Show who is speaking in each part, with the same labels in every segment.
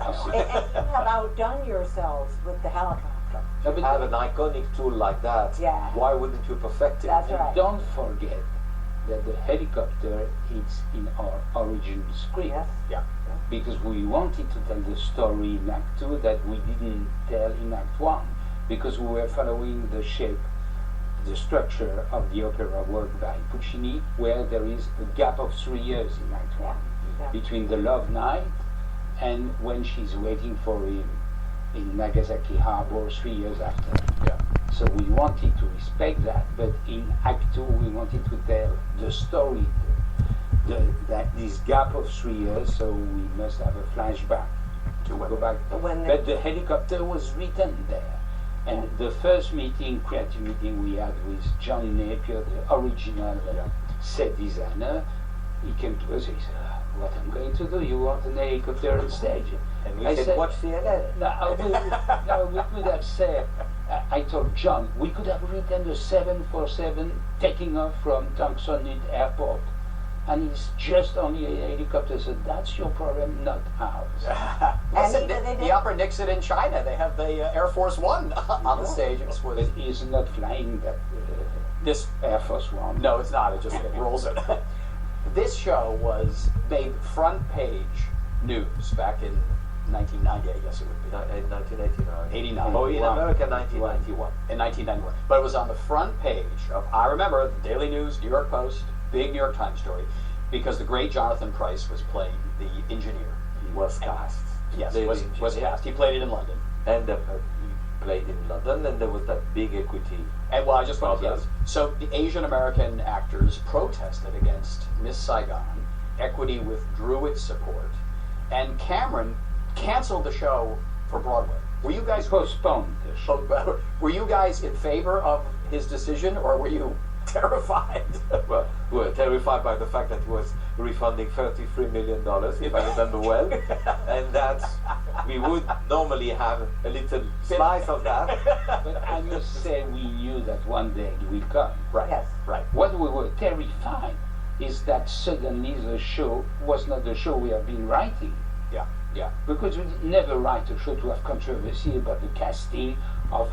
Speaker 1: you have outdone yourselves with the helicopter.
Speaker 2: No,
Speaker 3: You have an iconic tool like that.
Speaker 1: Yeah.
Speaker 3: Why wouldn't you perfect it?
Speaker 1: That's
Speaker 2: and
Speaker 1: right.
Speaker 2: don't forget that the helicopter is in our original script.
Speaker 1: Yes.
Speaker 3: Yeah.
Speaker 2: Because we wanted to tell the story in Act 2 that we didn't tell in Act 1, because we were following the shape, the structure of the opera work by Puccini, where there is a gap of 3 years in Act 1
Speaker 1: Yeah.
Speaker 2: between the love night and when she's waiting for him in Nagasaki Harbor 3 years after.
Speaker 3: Yeah.
Speaker 2: So we wanted to respect that, but in Act 2 we wanted to tell the story, that this gap of 3 years, so we must have a flashback to go back.
Speaker 1: When
Speaker 2: But the helicopter was written there. And the first meeting, creative meeting we had with John Napier, the original set designer, he came to us and he said, what I'm going to do, you want an helicopter on stage?
Speaker 3: And we
Speaker 2: I
Speaker 3: said,
Speaker 2: said,
Speaker 3: watch CNN.
Speaker 2: we could have said, I told John, we could have written a 747 taking off from Tanksonit Airport. And it's just only a helicopter, so that's your problem, not ours.
Speaker 1: And
Speaker 4: Listen,
Speaker 1: even they
Speaker 4: the
Speaker 1: did-
Speaker 4: Upper Nixon in China, they have the Air Force One on the stage. It was
Speaker 2: But he's not flying that
Speaker 4: this.
Speaker 2: Air Force One.
Speaker 4: No, it's not. It rolls it. This show was made front page news back in 1990, I guess it would be.
Speaker 3: In 1989.
Speaker 4: 89.
Speaker 3: Oh, in
Speaker 2: Wow.
Speaker 3: America, 1991.
Speaker 4: In 1991. But it was on the front page of, I remember, the Daily News, New York Post, big New York Times story, because the great Jonathan Pryce was playing the engineer.
Speaker 3: He was cast.
Speaker 4: Yes,
Speaker 3: Played
Speaker 4: was
Speaker 3: engineer.
Speaker 4: cast. He played it in London.
Speaker 3: And he played in London, and there was that big equity.
Speaker 4: And well, I just want
Speaker 3: Problem.
Speaker 4: yes. So the Asian American actors protested against Miss Saigon. Equity withdrew its support, and Cameron canceled the show for Broadway. Were you guys
Speaker 2: Postponed the show.
Speaker 4: were you guys in favor of his decision, or were you terrified?
Speaker 3: Well, we were terrified by the fact that he was refunding $33 million, if I remember well, and that we would normally have a little slice of that.
Speaker 2: But I must say, we knew that one day it will come.
Speaker 4: Right.
Speaker 1: Yes.
Speaker 4: Right.
Speaker 2: What we were terrified is that suddenly the show was not the show we have been writing.
Speaker 4: Yeah. Yeah.
Speaker 2: Because we never write a show to have controversy about the casting of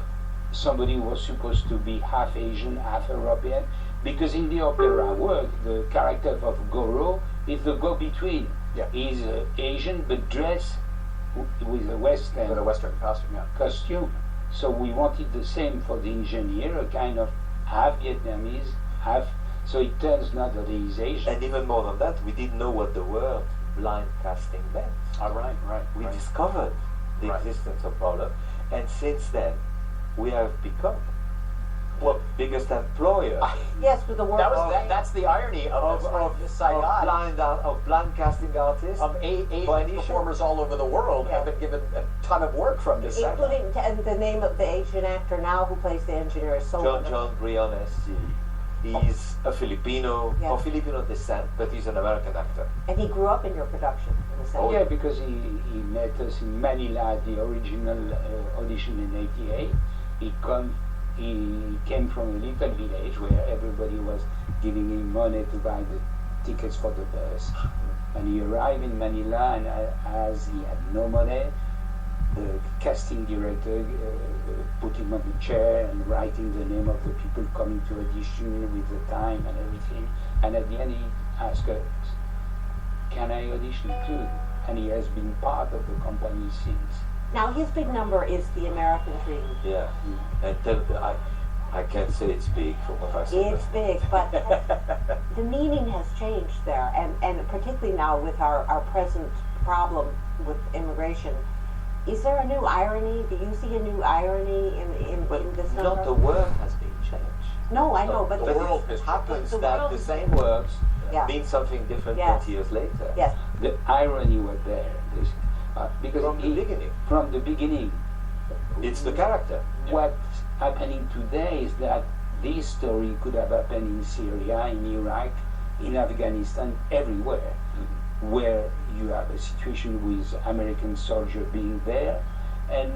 Speaker 2: somebody who was supposed to be half Asian, half European. Because in the opera work, the character of Goro is the go-between.
Speaker 4: Yeah.
Speaker 2: He's Asian but dressed with a Western
Speaker 4: With a Western costume. Yeah.
Speaker 2: costume. So we wanted the same for the engineer, a kind of half Vietnamese, half. So it turns out that he is Asian.
Speaker 3: And even more than that, we didn't know what the word blind casting meant.
Speaker 4: All right. Right.
Speaker 3: We
Speaker 4: right.
Speaker 3: discovered the
Speaker 4: Right.
Speaker 3: existence of problem, and since then, we have become biggest employer
Speaker 1: Yes, with the work.
Speaker 4: That's the irony of Miss Saigon.
Speaker 3: of blind casting artists.
Speaker 4: Asian
Speaker 3: Phoenician.
Speaker 4: performers all over the world
Speaker 1: Yeah.
Speaker 4: have been given a ton of work from Miss Saigon.
Speaker 1: Including and the name of the Asian actor now who plays the engineer is so
Speaker 3: John Briones. He's a Filipino,
Speaker 1: Yeah.
Speaker 3: of Filipino descent, but he's an American actor.
Speaker 1: and he grew up in your production in a sense.
Speaker 2: Oh yeah, because he met us in Manila at the original audition in '88. He came from a little village where everybody was giving him money to buy the tickets for the bus. And he arrived in Manila, and as he had no money, the casting director put him on the chair and writing the name of the people coming to audition with the time and everything. And at the end he asked us, can I audition too? And he has been part of the company since.
Speaker 1: Now his big number is the American Dream.
Speaker 3: Yeah, and I can't say it's big from what I said.
Speaker 1: It's big, but the meaning has changed there, and particularly now with our present problem with immigration. Is there a new irony? Do you see a new irony in this number?
Speaker 3: Not the word has been changed.
Speaker 1: No, I know, but
Speaker 4: The
Speaker 3: But
Speaker 4: world
Speaker 3: it
Speaker 4: has
Speaker 3: happens
Speaker 1: The
Speaker 3: that
Speaker 1: world
Speaker 3: the
Speaker 1: is-
Speaker 3: same words
Speaker 1: Yeah.
Speaker 3: mean something different
Speaker 1: Yes.
Speaker 3: 20 years later.
Speaker 1: Yes,
Speaker 2: The irony was there. Because
Speaker 3: From the beginning.
Speaker 2: From the beginning.
Speaker 3: It's the character.
Speaker 2: What's happening today is that this story could have happened in Syria, in Iraq, in Afghanistan, everywhere, where you have a situation with American soldiers being there, and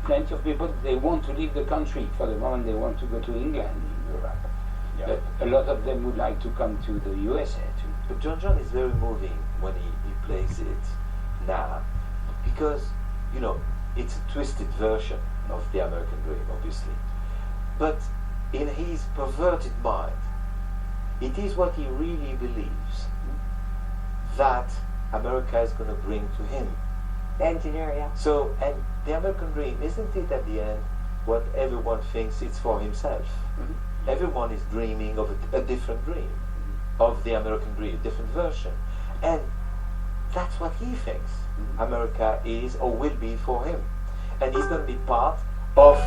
Speaker 2: plenty of people, they want to leave the country. For the moment, they want to go to England, in Europe.
Speaker 4: Yeah.
Speaker 2: But a lot of them would like to come to the USA too.
Speaker 3: But John is very moving when he plays it now, because, you know, it's a twisted version of the American dream, obviously. But in his perverted mind, it is what he really believes that America is going to bring to him.
Speaker 1: The engineer, yeah.
Speaker 3: So, and the American dream, isn't it at the end what everyone thinks it's for himself? Everyone is dreaming of a different dream, of the American dream, a different version. And that's what he thinks America is or will be for him. And he's going to be part of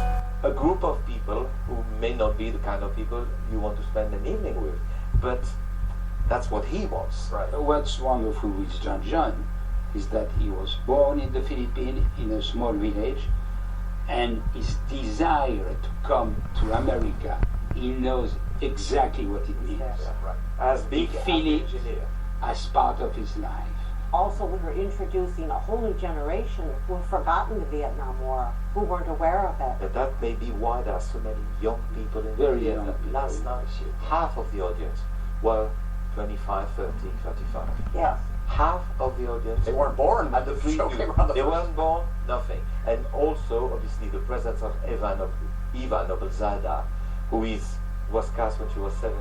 Speaker 3: a group of people who may not be the kind of people you want to spend an evening with. But that's what he wants.
Speaker 2: Right. What's wonderful with John is that he was born in the Philippines in a small village, and his desire to come to America, he knows exactly what it means.
Speaker 1: Yes.
Speaker 3: Right. As big
Speaker 2: He feel it
Speaker 3: engineer.
Speaker 2: as part of his life.
Speaker 1: Also, we were introducing a whole new generation who have forgotten the Vietnam War, who weren't aware of it.
Speaker 3: And that may be why there are so many young people in
Speaker 2: Very
Speaker 3: the
Speaker 2: young people.
Speaker 3: Last night, half of the audience were 25, 30, 35.
Speaker 1: Yes.
Speaker 3: Half of the audience.
Speaker 4: They weren't born when the show came around.
Speaker 3: They weren't born, nothing. And also, obviously, the presence of Eva Noblezada, who was cast when she was 17.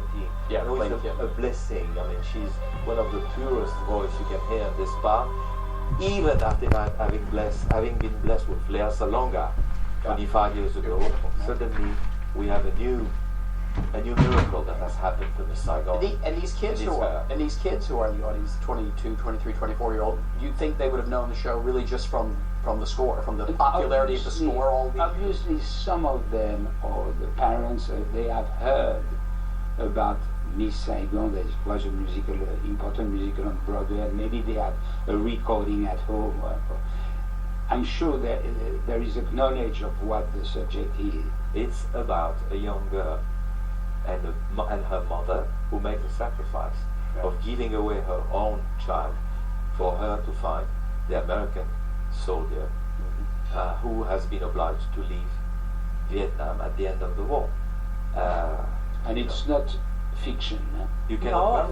Speaker 4: Yeah,
Speaker 3: who is
Speaker 4: playing Kim.
Speaker 3: a blessing. I mean, she's one of the purest voices you can hear in this part. Even after having been blessed with Lea Salonga 25 years ago, suddenly we have a new miracle that has happened to Miss Saigon.
Speaker 4: And these kids
Speaker 3: And
Speaker 4: who
Speaker 3: it's
Speaker 4: are
Speaker 3: her.
Speaker 4: and these kids who are in the audience, 22, 23, 24-year-old, you'd think they would have known the show really just from the score, from the popularity of the score.
Speaker 2: Obviously, some of them, or the parents, they have heard about Miss Saigon. That was a musical, important musical on Broadway, and maybe they had a recording at home. I'm sure that there is a knowledge of what the subject is.
Speaker 3: It's about a young girl and her mother who make the sacrifice of giving away her own child for her to find the American soldier who has been obliged to leave Vietnam at the end of the war.
Speaker 2: And it's not fiction.
Speaker 3: You can
Speaker 1: No.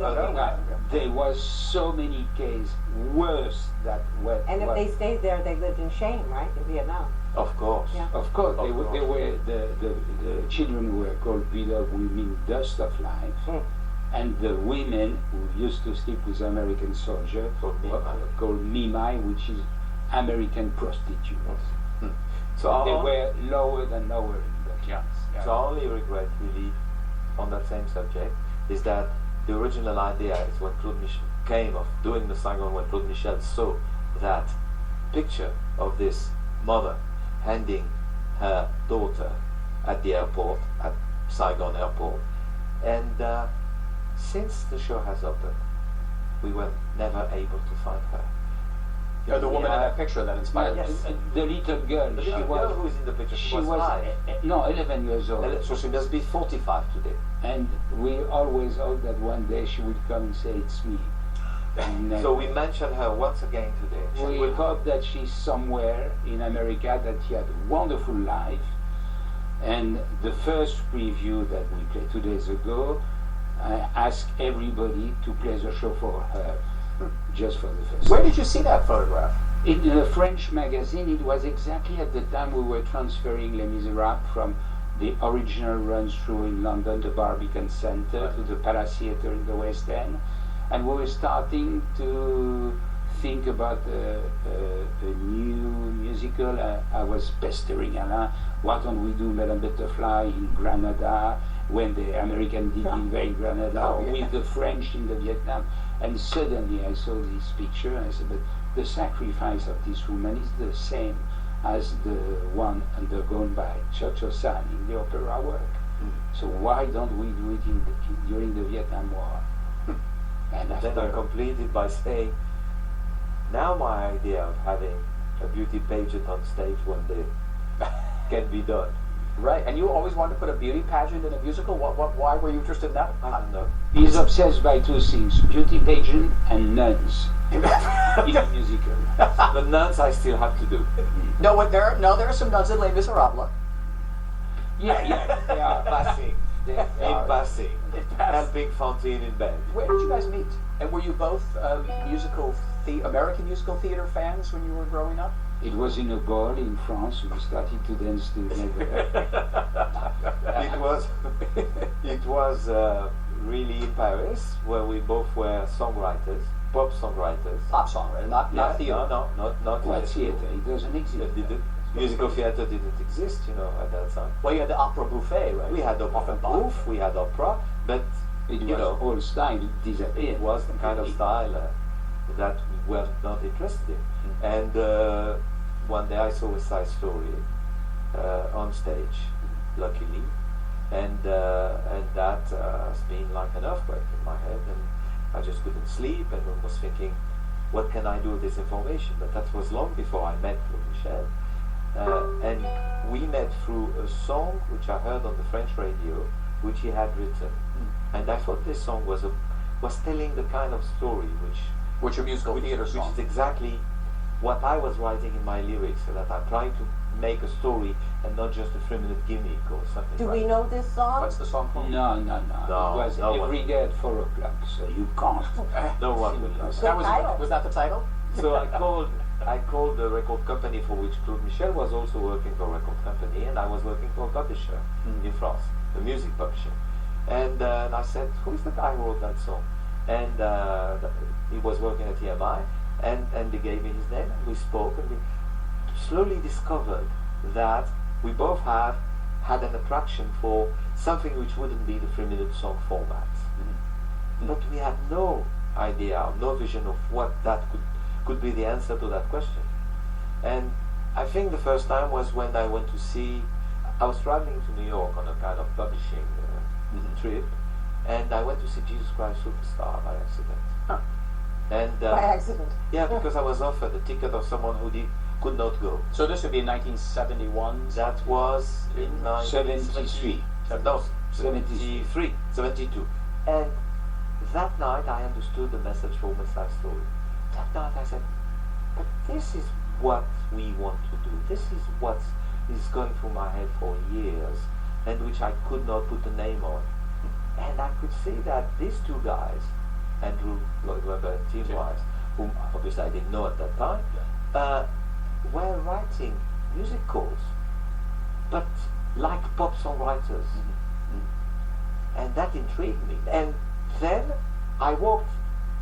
Speaker 2: There was so many cases worse than what.
Speaker 1: And if
Speaker 2: what-
Speaker 1: they stayed there, they lived in shame, right, in Vietnam.
Speaker 3: Of course.
Speaker 1: Yeah.
Speaker 2: Of course, they
Speaker 3: Of
Speaker 2: were
Speaker 3: course.
Speaker 2: the children were called beloved women dust of life, and the women who used to sleep with American soldiers
Speaker 3: Called
Speaker 2: were
Speaker 3: Mimai.
Speaker 2: called Mimai, which is American prostitutes.
Speaker 3: So
Speaker 2: They
Speaker 3: our,
Speaker 2: were lower than lower in the class.
Speaker 3: so our only regret really on that same subject is that the original idea is when Claude Michel came of doing the Saigon, when Claude Michel saw that picture of this mother handing her daughter at the airport, at Saigon airport. And since the show has opened, we were never able to find her.
Speaker 4: The woman in that picture that inspired
Speaker 3: Yes.
Speaker 4: us.
Speaker 2: The little girl,
Speaker 3: The
Speaker 2: she
Speaker 3: little
Speaker 2: was,
Speaker 3: girl who is in the picture, she was five.
Speaker 2: no, 11 years old.
Speaker 3: So she must be 45 today.
Speaker 2: And we always hoped that one day she would come and say, "It's me." And,
Speaker 3: So we mention her once again today. She
Speaker 2: we
Speaker 3: will-
Speaker 2: hope that she's somewhere in America, that she had a wonderful life. And the first preview that we played 2 days ago, I asked everybody to play the show for her, just for the first
Speaker 4: Where
Speaker 2: time.
Speaker 4: did you see that photograph?
Speaker 2: In a French magazine, it was exactly at the time we were transferring Les Miserables from the original run-through in London, the Barbican Centre, to the Palace Theatre in the West End. And we were starting to think about a new musical. I was pestering Alain, why don't we do Madame Butterfly in Granada, when the American did invade Granada, with the French in the Vietnam. And suddenly I saw this picture and I said, but the sacrifice of this woman is the same as the one undergone by Cho San in the opera work. So why don't we do it during the Vietnam War? And
Speaker 3: Then I
Speaker 2: after,
Speaker 3: completed by saying, now my idea of having a beauty pageant on stage one day can be done.
Speaker 4: Right, and you always wanted to put a beauty pageant in a musical. Why were you interested in that?
Speaker 3: I don't know.
Speaker 2: he's obsessed by two things, beauty pageant and nuns in a musical.
Speaker 3: The nuns I still have to do.
Speaker 4: No, there are some nuns in Les Miserables.
Speaker 2: Yeah.
Speaker 3: Passing.
Speaker 2: They
Speaker 3: In
Speaker 2: are-
Speaker 3: passing.
Speaker 4: In passing.
Speaker 3: Helping Fantine in bed.
Speaker 4: Where did you guys meet? And were you both musical the American musical theater fans when you were growing up?
Speaker 2: It was in a ball in France. We started to dance together.
Speaker 3: It was really in Paris, where we both were songwriters, pop songwriters.
Speaker 4: Pop song, right? Not theater.
Speaker 3: Not
Speaker 2: What theater? It doesn't exist.
Speaker 3: Musical theater didn't exist, at that time.
Speaker 4: Well, you had the opera buffet, right?
Speaker 3: We had opera
Speaker 4: Offenbach.
Speaker 3: bouffe, we had opera, but
Speaker 2: It
Speaker 3: you
Speaker 2: was
Speaker 3: know,
Speaker 2: all style disappeared.
Speaker 3: it was the kind of style that we were not interested in. And one day I saw a Side Story on stage, luckily, and that has been like an earthquake in my head, and I just couldn't sleep, and I was thinking, what can I do with this information? But that was long before I met Claude Michel. And we met through a song which I heard on the French radio, which he had written. And I thought this song was telling the kind of story
Speaker 4: Which a musical theater
Speaker 3: which
Speaker 4: song.
Speaker 3: is exactly what I was writing in my lyrics, so that I'm trying to make a story and not just a 3-minute gimmick or something.
Speaker 1: Do
Speaker 3: like
Speaker 1: we know this song?
Speaker 4: What's the song called?
Speaker 2: No.
Speaker 3: No,
Speaker 2: It was
Speaker 3: no
Speaker 2: every
Speaker 3: one.
Speaker 2: day at 4 o'clock, so you can't.
Speaker 3: No one will know.
Speaker 4: That
Speaker 1: title.
Speaker 4: was that the title?
Speaker 3: So I called the record company for which Claude Michel was also working for a record company, and I was working for a publisher in France, a music publisher. And I said, who is the guy who wrote that song? And he was working at EMI, and they gave me his name, and we spoke, and we slowly discovered that we both had an attraction for something which wouldn't be the 3-minute song format. But we had no idea, no vision of what that could be the answer to that question. And I think the first time was when I went to see, I was traveling to New York on a kind of publishing trip, and I went to see Jesus Christ Superstar by accident.
Speaker 1: Huh.
Speaker 3: And
Speaker 1: By accident.
Speaker 3: yeah, because I was offered a ticket of someone who could not go.
Speaker 4: So this would be in 1971.
Speaker 3: That was in
Speaker 2: 73.
Speaker 3: No,
Speaker 2: 73.
Speaker 3: 72. And that night I understood the message from West Side Story. That night I said, but this is what we want to do. This is what is going through my head for years, and which I could not put a name on. And I could see that these two guys, Andrew Lloyd Webber and Tim Wise, whom obviously I didn't know at that time, were writing musicals, but like pop songwriters. And that intrigued me. And then I walked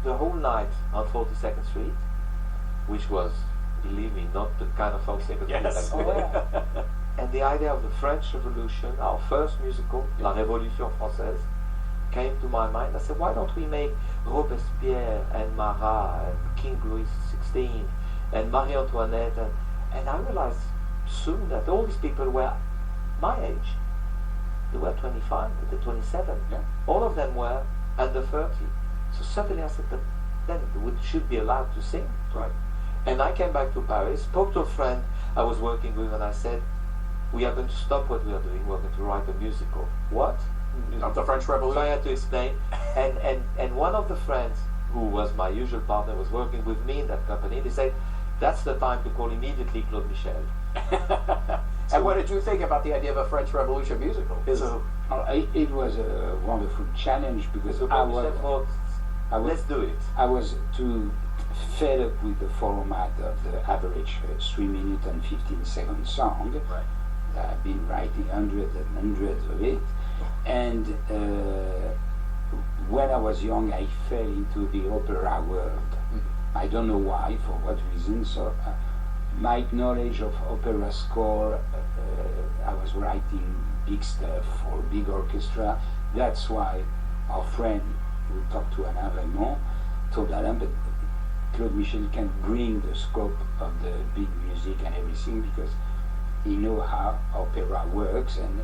Speaker 3: the whole night on 42nd Street, which was, believe me, not the kind of folk singer
Speaker 4: Yes.
Speaker 3: that And the idea of the French Revolution, our first musical, La Révolution Française, came to my mind. I said, why don't we make Robespierre and Marat and King Louis XVI and Marie Antoinette? And I realized soon that all these people were my age. They were 25, they were 27.
Speaker 4: Yeah.
Speaker 3: All of them were under 30. So suddenly I said, but then we should be allowed to sing.
Speaker 4: Right.
Speaker 3: And I came back to Paris, spoke to a friend I was working with, and I said, we are going to stop what we are doing, we're going to write a musical. What?
Speaker 4: Of the French
Speaker 3: So I
Speaker 4: Revolution.
Speaker 3: had to explain. And one of the friends who was my usual partner was working with me in that company. They said, that's the time to call immediately Claude Michel.
Speaker 4: And what did you think about the idea of a French Revolution musical?
Speaker 3: So,
Speaker 2: It was a wonderful challenge because
Speaker 3: so
Speaker 2: I
Speaker 3: Claude Michel
Speaker 2: was
Speaker 3: thought, let's do it.
Speaker 2: I was too fed up with the format of the average 3-minute and 15-second song.
Speaker 4: Right.
Speaker 2: I've been writing hundreds and hundreds of it, and when I was young, I fell into the opera world. I don't know why, for what reason. So my knowledge of opera score, I was writing big stuff for big orchestra. That's why our friend who talked to Alain Raymond told Alain, but Claude Michel can bring the scope of the big music and everything because he knows how opera works, and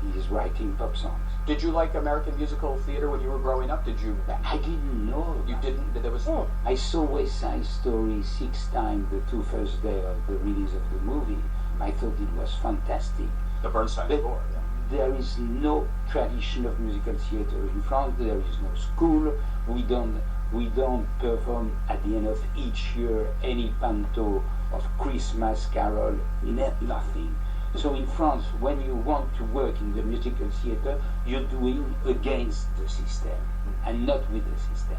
Speaker 2: he is writing pop songs.
Speaker 4: Did you like American musical theater when you were growing up? Did you?
Speaker 2: I didn't know.
Speaker 4: You didn't. There was.
Speaker 2: I saw West Side Story 6 times the 2 first day of the release of the movie. I thought it was fantastic.
Speaker 4: The Bernstein
Speaker 2: But
Speaker 4: score. Yeah.
Speaker 2: there is no tradition of musical theater in France. There is no school. We don't perform at the end of each year any panto of Christmas carol. Nothing. So in France, when you want to work in the musical theater, you're doing against the system and not with the system.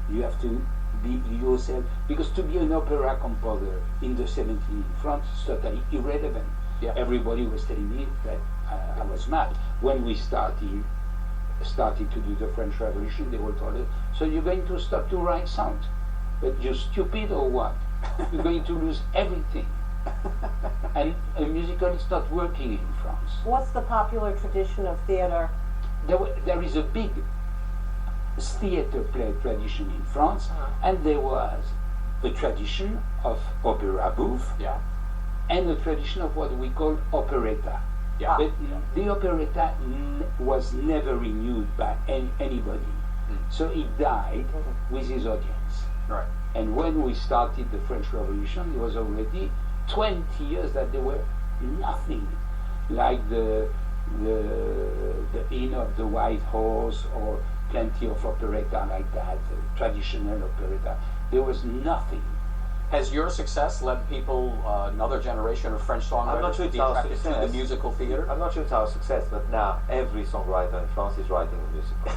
Speaker 2: You have to be yourself, because to be an opera composer in the 70s in France is totally irrelevant.
Speaker 4: Yeah.
Speaker 2: Everybody was telling me that I was mad. When we started to do the French Revolution, they all told us, so you're going to stop to write sound? But you're stupid or what? You're going to lose everything. And a musical is not working in France.
Speaker 1: What's the popular tradition of theater?
Speaker 2: There is a big theater play tradition in France, and there was a tradition of opera bouffe
Speaker 4: Yeah.
Speaker 2: and a tradition of what we call operetta.
Speaker 4: Yeah.
Speaker 2: But the operetta was never renewed by anybody. So it died with his audience.
Speaker 4: Right.
Speaker 2: And when we started the French Revolution, it was already 20 years that there were nothing like the Inn of the White Horse or plenty of operetta like that, traditional operetta. There was nothing.
Speaker 4: Has your success led people, another generation of French songwriters,
Speaker 3: I'm not sure
Speaker 4: to
Speaker 3: it's
Speaker 4: be
Speaker 3: our
Speaker 4: attracted to the
Speaker 3: success.
Speaker 4: musical theater?
Speaker 3: I'm not sure it's our success, but now every songwriter in France is writing a musical.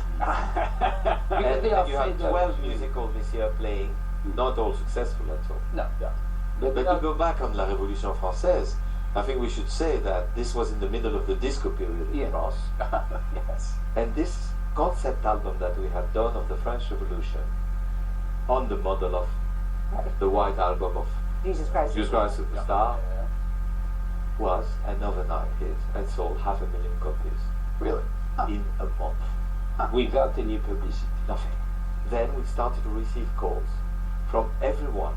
Speaker 2: Because they are
Speaker 3: and you have
Speaker 2: fed up.
Speaker 3: 12 musicals this year playing, not all successful at all.
Speaker 4: No. Yeah.
Speaker 2: But
Speaker 3: But to go back on La Révolution Française, I think we should say that this was in the middle of the disco period in
Speaker 2: Yeah.
Speaker 3: France.
Speaker 4: Yes.
Speaker 3: And this concept album that we have done of the French Revolution, on the model of the White Album of
Speaker 1: Jesus Christ.
Speaker 3: Jesus Christ Superstar,
Speaker 4: Yeah.
Speaker 3: was an overnight hit and sold 500,000 copies
Speaker 4: Really?
Speaker 3: in a month.
Speaker 2: without any publicity.
Speaker 3: Nothing. Then we started to receive calls from everyone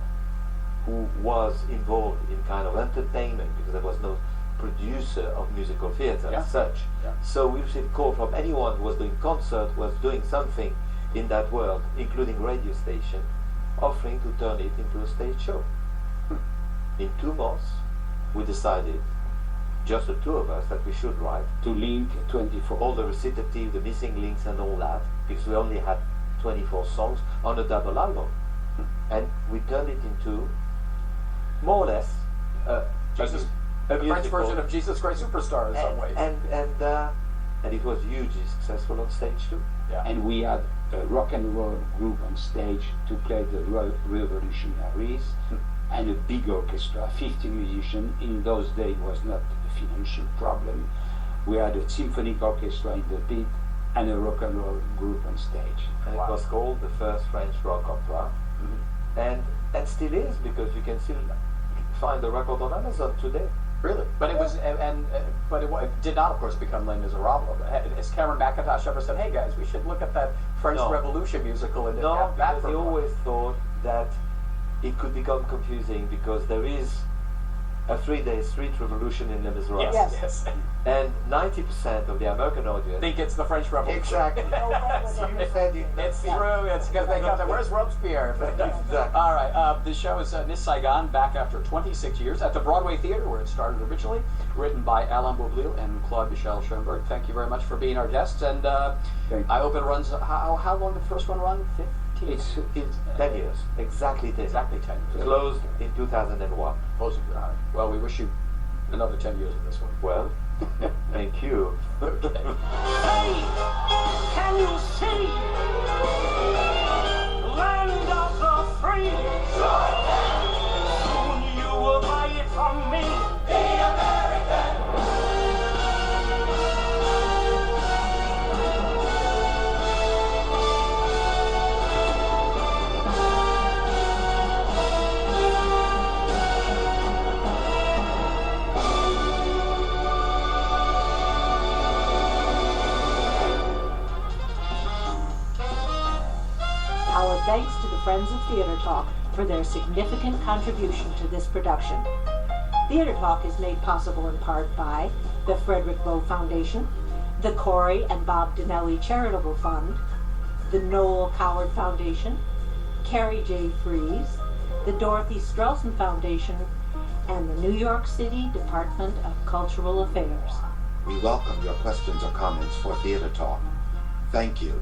Speaker 3: who was involved in kind of entertainment, because there was no producer of musical theatre
Speaker 4: Yeah.
Speaker 3: as such.
Speaker 4: Yeah.
Speaker 3: So we received calls from anyone who was doing concert, was doing something in that world, including radio station, offering to turn it into a stage show. In 2 months, we decided, just the two of us, that we should write
Speaker 2: To link 24.
Speaker 3: all the recitative, the missing links and all that, because we only had 24 songs on a double album. And we turned it into, more or less,
Speaker 4: Jesus,
Speaker 3: a
Speaker 4: the French
Speaker 3: musical.
Speaker 4: version of Jesus Christ Superstar in some ways.
Speaker 3: And it was hugely successful on stage too.
Speaker 4: Yeah.
Speaker 2: And we had a rock and roll group on stage to play the revolutionaries and a big orchestra, 50 musicians. In those days was not a financial problem. We had a symphonic orchestra in the pit and a rock and roll group on stage.
Speaker 3: And
Speaker 4: Wow.
Speaker 3: it was called the first French rock opera. And still is, because you can still find the record on Amazon today.
Speaker 4: Really? But it was, but it did not, of course, become Les Miserables. Has Cameron McIntosh ever said, "Hey guys, we should look at that French
Speaker 3: No.
Speaker 4: Revolution musical and
Speaker 3: No,
Speaker 4: adapt that
Speaker 3: because
Speaker 4: for
Speaker 3: he
Speaker 4: a while?"
Speaker 3: always thought that it could become confusing, because there is a 3-day street revolution in Les Miserables.
Speaker 4: Yes,
Speaker 1: Yes.
Speaker 4: yes.
Speaker 3: And 90% of the American audience
Speaker 4: Think it's the French Revolution.
Speaker 3: exactly. You said it.
Speaker 4: It's true. It's because they got where's Robespierre?
Speaker 3: Exactly.
Speaker 4: All right. The show is Miss Saigon, back after 26 years at the Broadway Theater, where it started originally. Written by Alain Boublil and Claude Michel Schoenberg. Thank you very much for being our guests. And
Speaker 2: Thank you.
Speaker 4: I hope it runs. How long did the first one run? 15.
Speaker 2: It's
Speaker 3: 10 years. Exactly 10 years.
Speaker 4: Exactly 10 years.
Speaker 3: Closed in 2001.
Speaker 4: Close it. All right. Well, we wish you another 10 years of this one.
Speaker 3: Well, thank you.
Speaker 4: Okay.
Speaker 5: Hey, can you see the land of the free? Soon you will buy it from me. The American.
Speaker 6: Our thanks to the Friends of Theater Talk for their significant contribution to this production. Theater Talk is made possible in part by the Frederick Lowe Foundation, the Corey and Bob Dinelli Charitable Fund, the Noel Coward Foundation, Carrie J. Fries, the Dorothy Strelson Foundation, and the New York City Department of Cultural Affairs.
Speaker 7: We welcome your questions or comments for Theater Talk. Thank you.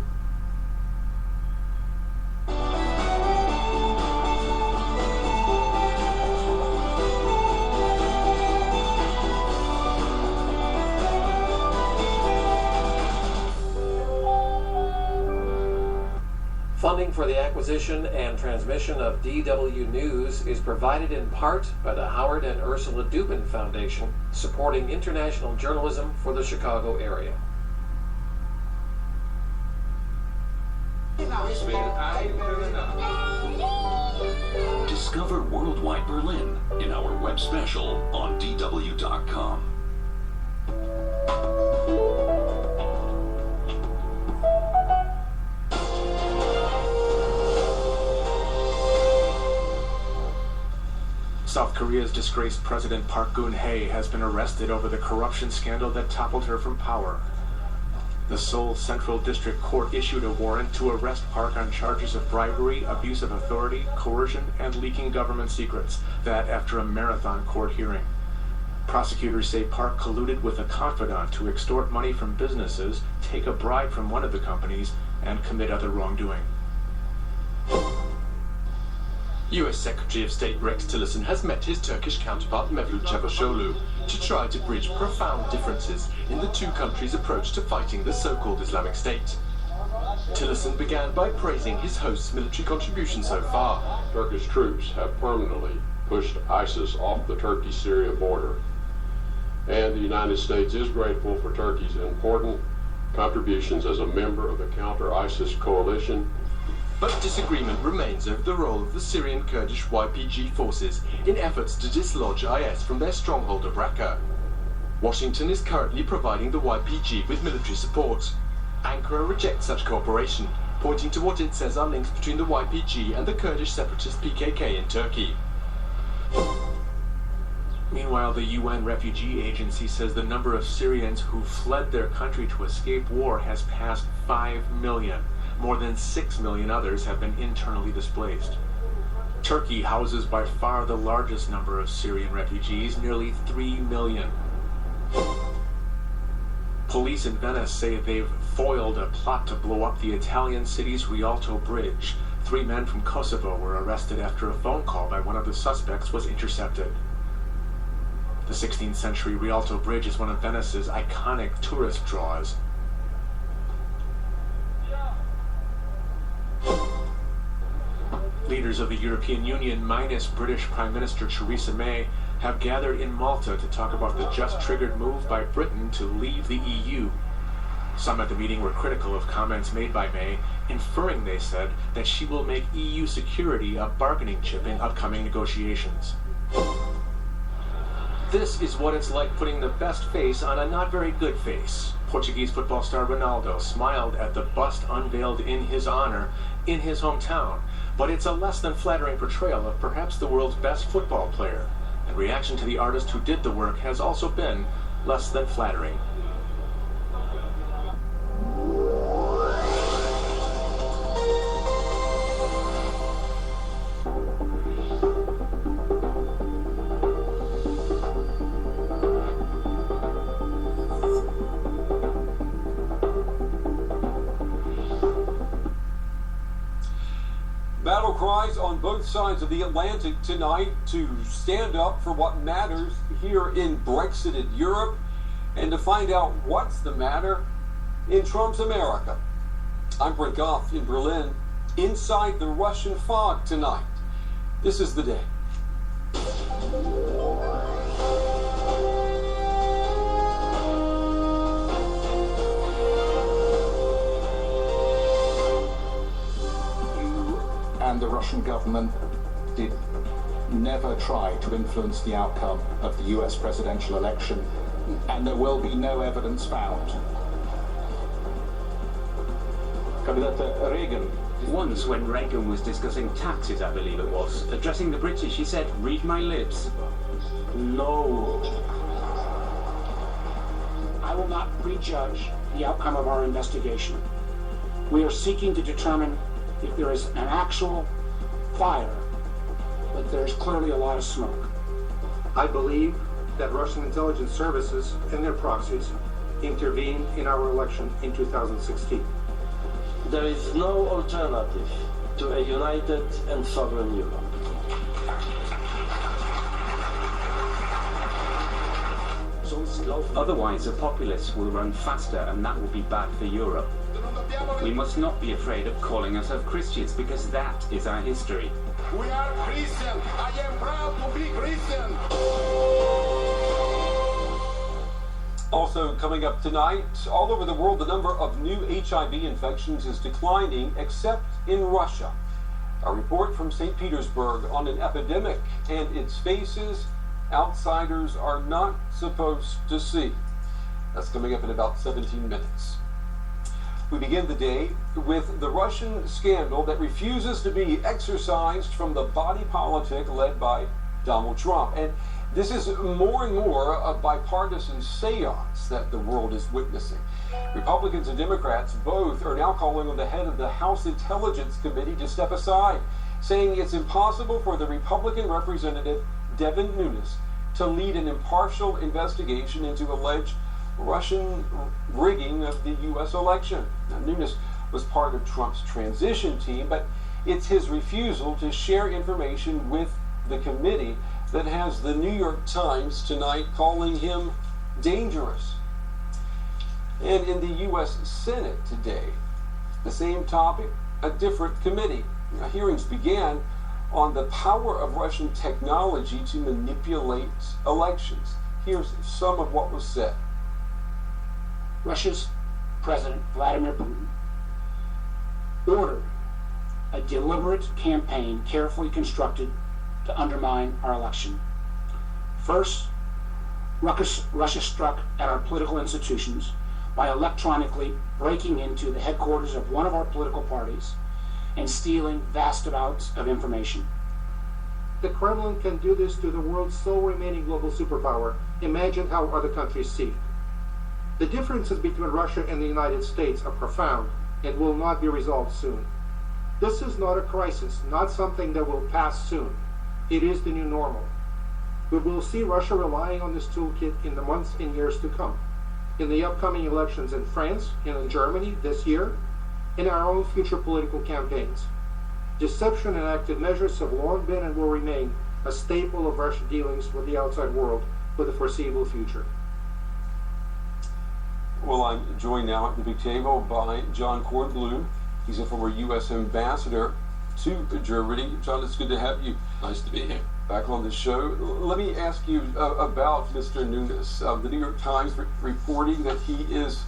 Speaker 8: Funding Funding for the acquisition and transmission of DW News is provided in part by the Howard and Ursula Dubin Foundation, supporting international journalism for the Chicago area.
Speaker 9: Discover Worldwide Berlin in our web special on DW.com.
Speaker 10: South Korea's disgraced President Park Geun-hye has been arrested over the corruption scandal that toppled her from power. The Seoul Central District Court issued a warrant to arrest Park on charges of bribery, abuse of authority, coercion, and leaking government secrets, that after a marathon court hearing. Prosecutors say Park colluded with a confidant to extort money from businesses, take a bribe from one of the companies, and commit other wrongdoing.
Speaker 11: US Secretary of State Rex Tillerson has met his Turkish counterpart Mevlut Cavusoglu to try to bridge profound differences in the two countries' approach to fighting the so-called Islamic State. Tillerson began by praising his host's military contribution so far.
Speaker 12: Turkish troops have permanently pushed ISIS off the Turkey-Syria border, and the United States is grateful for Turkey's important contributions as a member of the counter-ISIS coalition.
Speaker 11: But disagreement remains over the role of the Syrian Kurdish YPG forces in efforts to dislodge IS from their stronghold of Raqqa. Washington is currently providing the YPG with military support. Ankara rejects such cooperation, pointing to what it says are links between the YPG and the Kurdish separatist PKK in Turkey.
Speaker 10: Meanwhile, the UN Refugee Agency says the number of Syrians who fled their country to escape war has passed 5 million. More than 6 million others have been internally displaced. Turkey houses by far the largest number of Syrian refugees, nearly 3 million. Police in Venice say they've foiled a plot to blow up the Italian city's Rialto Bridge. 3 men from Kosovo were arrested after a phone call by one of the suspects was intercepted. The 16th century Rialto Bridge is one of Venice's iconic tourist draws. Leaders of the European Union, minus British Prime Minister Theresa May, have gathered in Malta to talk about the just-triggered move by Britain to leave the EU. Some at the meeting were critical of comments made by May, inferring, they said, that she will make EU security a bargaining chip in upcoming negotiations. This is what it's like putting the best face on a not very good face. Portuguese football star Ronaldo smiled at the bust unveiled in his honor in his hometown, but it's a less than flattering portrayal of perhaps the world's best football player, and reaction to the artist who did the work has also been less than flattering.
Speaker 13: Battle cries on both sides of the Atlantic tonight to stand up for what matters here in Brexited Europe and to find out what's the matter in Trump's America. I'm Brent Goff in Berlin, inside the Russian fog tonight. This is the day.
Speaker 14: And the Russian government did never try to influence the outcome of the US presidential election, and there will be no evidence found.
Speaker 15: Once when Reagan was discussing taxes, I believe it was, addressing the British, he said, "Read my lips."
Speaker 16: No. I will not prejudge the outcome of our investigation. We are seeking to determine if there is an actual fire, but there's clearly a lot of smoke.
Speaker 17: I believe that Russian intelligence services and their proxies intervened in our election in 2016.
Speaker 18: There is no alternative to a united and sovereign Europe.
Speaker 15: Otherwise, the populists will run faster, and that will be bad for Europe. We must not be afraid of calling ourselves Christians, because that is our history.
Speaker 5: We are Christian. I am proud to be Christian.
Speaker 13: Also coming up tonight, all over the world, the number of new HIV infections is declining, except in Russia. A report from St. Petersburg on an epidemic and its faces outsiders are not supposed to see. That's coming up in about 17 minutes. We begin the day with the Russian scandal that refuses to be exorcised from the body politic led by Donald Trump. And this is more and more a bipartisan seance that the world is witnessing. Republicans and Democrats both are now calling on the head of the House Intelligence Committee to step aside, saying it's impossible for the Republican representative Devin Nunes to lead an impartial investigation into alleged Russian rigging of the U.S. election. Now, Nunes was part of Trump's transition team, but it's his refusal to share information with the committee that has the New York Times tonight calling him dangerous. And in the U.S. Senate today, the same topic, a different committee. Now, hearings began on the power of Russian technology to manipulate elections. Here's some of what was said.
Speaker 16: Russia's President Vladimir Putin ordered a deliberate campaign carefully constructed to undermine our election. First, Russia struck at our political institutions by electronically breaking into the headquarters of one of our political parties and stealing vast amounts of information.
Speaker 17: The Kremlin can do this to the world's sole remaining global superpower. Imagine how other countries see it. The differences between Russia and the United States are profound and will not be resolved soon. This is not a crisis, not something that will pass soon. It is the new normal. We will see Russia relying on this toolkit in the months and years to come, in the upcoming elections in France and in Germany this year, in our own future political campaigns. Deception and active measures have long been and will remain a staple of Russian dealings with the outside world for the foreseeable future.
Speaker 13: Well, I'm joined now at the big table by John Kornblum. He's a former U.S. ambassador to Germany. John, it's good to have you.
Speaker 19: Nice to be here.
Speaker 13: Back on the show. Let me ask you about Mr. Nunes. The New York Times reporting that he is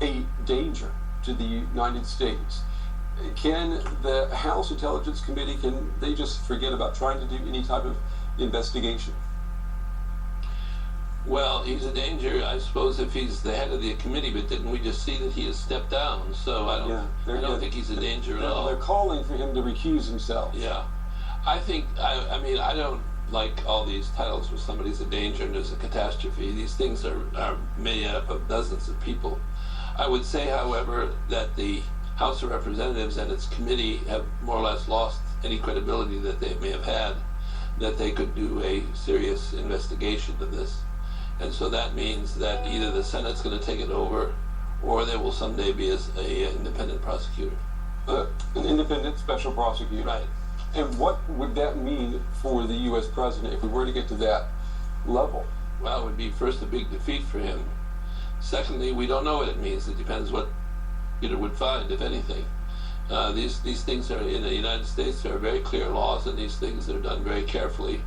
Speaker 13: a danger to the United States. Can the House Intelligence Committee, can they just forget about trying to do any type of investigation?
Speaker 19: Well, he's a danger, I suppose, if he's the head of the committee, but didn't we just see that he has stepped down? So I don't think he's a danger at all.
Speaker 13: They're calling for him to recuse himself.
Speaker 19: Yeah. I think, I mean, I don't like all these titles where somebody's a danger and there's a catastrophe. These things are made up of dozens of people. I would say, however, that the House of Representatives and its committee have more or less lost any credibility that they may have had, that they could do a serious investigation of this. And so that means that either the Senate's going to take it over, or there will someday be an independent prosecutor.
Speaker 13: An independent special prosecutor.
Speaker 19: Right.
Speaker 13: And what would that mean for the U.S. president if we were to get to that level?
Speaker 19: Well, it would be first a big defeat for him. Secondly, we don't know what it means. It depends what Peter would find, if anything. These things are, in the United States, there are very clear laws, and these things are done very carefully.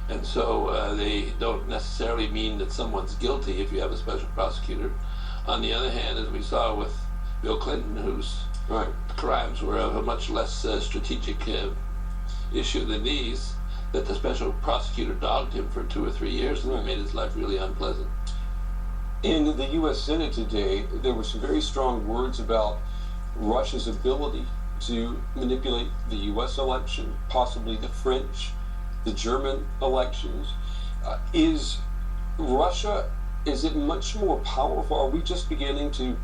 Speaker 19: And so they don't necessarily mean that someone's guilty if you have a special prosecutor. On the other hand, as we saw with Bill Clinton, whose crimes were of a much less strategic issue than these, that the special prosecutor dogged him for 2 or 3 years and made his life really unpleasant.
Speaker 13: In the U.S. Senate today, there were some very strong words about Russia's ability to manipulate the U.S. election, possibly the French, the German elections. Is Russia, is it much more powerful? Are we just beginning to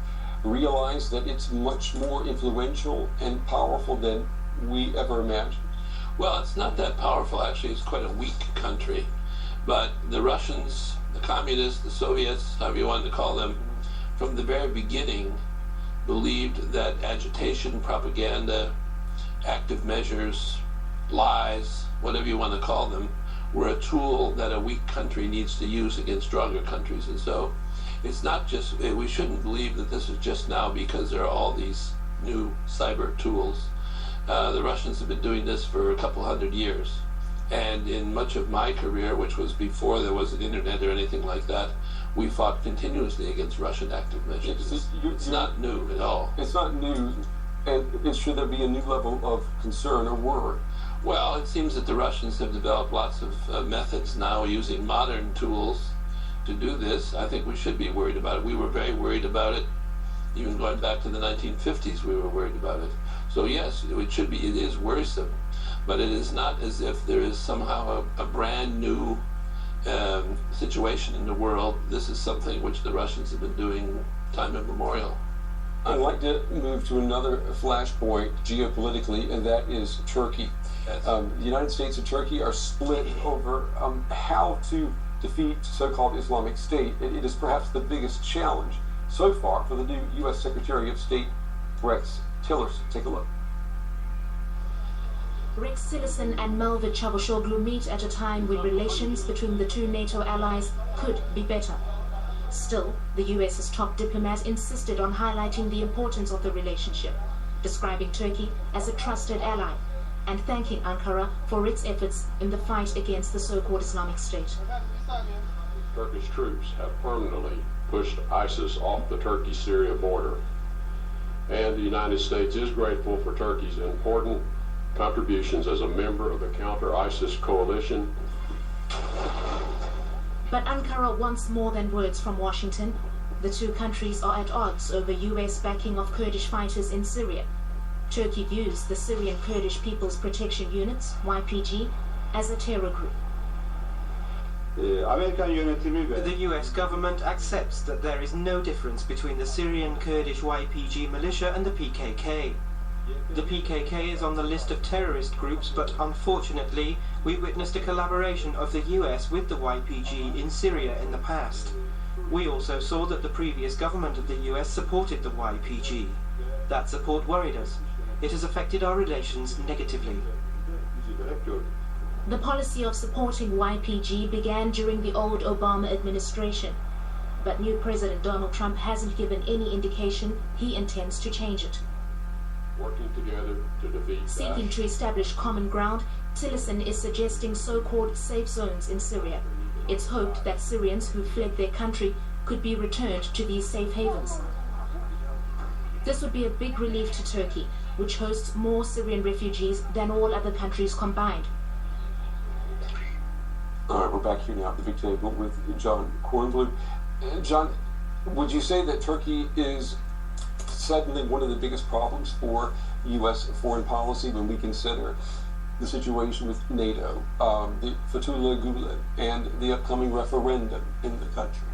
Speaker 13: realize that it's much more influential and powerful than we ever imagined?
Speaker 19: Well, it's not that powerful, actually. It's quite a weak country. But the Russians, the communists, the Soviets, however you want to call them, from the very beginning believed that agitation, propaganda, active measures, lies, whatever you want to call them, were a tool that a weak country needs to use against stronger countries. And so it's not just, we shouldn't believe that this is just now because there are all these new cyber tools. The Russians have been doing this for a couple hundred years. And in much of my career, which was before there was an internet or anything like that, we fought continuously against Russian active measures. It's not new at all.
Speaker 13: It's not new, and should there be a new level of concern or worry?
Speaker 19: Well, it seems that the Russians have developed lots of methods now using modern tools to do this. I think we should be worried about it. We were very worried about it. Even going back to the 1950s, we were worried about it. So yes, it is worrisome. But it is not as if there is somehow a brand new situation in the world. This is something which the Russians have been doing time immemorial.
Speaker 13: I'd like to move to another flashpoint geopolitically, and that is Turkey.
Speaker 19: Yes.
Speaker 13: The United States and Turkey are split over how to defeat so-called Islamic State. It is perhaps the biggest challenge so far for the new U.S. Secretary of State, Rex Tillerson. Take a look.
Speaker 20: Rex Tillerson and Mevlut Çavuşoğlu meet at a time when relations between the two NATO allies could be better. Still, the US's top diplomat insisted on highlighting the importance of the relationship, describing Turkey as a trusted ally, and thanking Ankara for its efforts in the fight against the so-called Islamic State.
Speaker 12: Turkish troops have permanently pushed ISIS off the Turkey-Syria border, and the United States is grateful for Turkey's important contributions as a member of the counter-ISIS coalition.
Speaker 20: But Ankara wants more than words from Washington. The two countries are at odds over US backing of Kurdish fighters in Syria. Turkey views the Syrian Kurdish People's Protection Units, YPG, as a terror group.
Speaker 21: The US government accepts that there is no difference between the Syrian Kurdish YPG militia and the PKK. The PKK is on the list of terrorist groups, but unfortunately, we witnessed a collaboration of the US with the YPG in Syria in the past. We also saw that the previous government of the US supported the YPG. That support worried us. It has affected our relations negatively.
Speaker 20: The policy of supporting YPG began during the old Obama administration, but new President Donald Trump hasn't given any indication he intends to change it.
Speaker 12: Working together to defeat
Speaker 20: Seeking to establish common ground, Tillerson is suggesting so-called safe zones in Syria. It's hoped that Syrians who fled their country could be returned to these safe havens. This would be a big relief to Turkey, which hosts more Syrian refugees than all other countries combined.
Speaker 13: All right, we're back here now at the big table with John Kornblum. John, would you say that Turkey is suddenly one of the biggest problems for U.S. foreign policy when we consider the situation with NATO, the Fethullah Gulen, and the upcoming referendum in the country?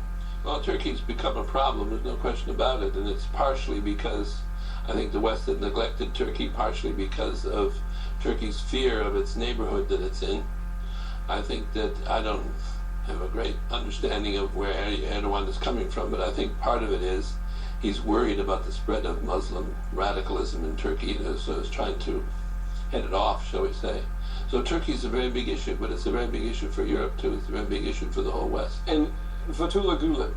Speaker 19: Well, Turkey's become a problem, there's no question about it, and it's partially because I think the West had neglected Turkey, partially because of Turkey's fear of its neighborhood that it's in. I think that I don't have a great understanding of where Erdogan is coming from, but I think part of it is he's worried about the spread of Muslim radicalism in Turkey, so he's trying to head it off, shall we say. So Turkey's a very big issue, but it's a very big issue for Europe too. It's a very big issue for the whole West.
Speaker 13: And Fethullah Gulen,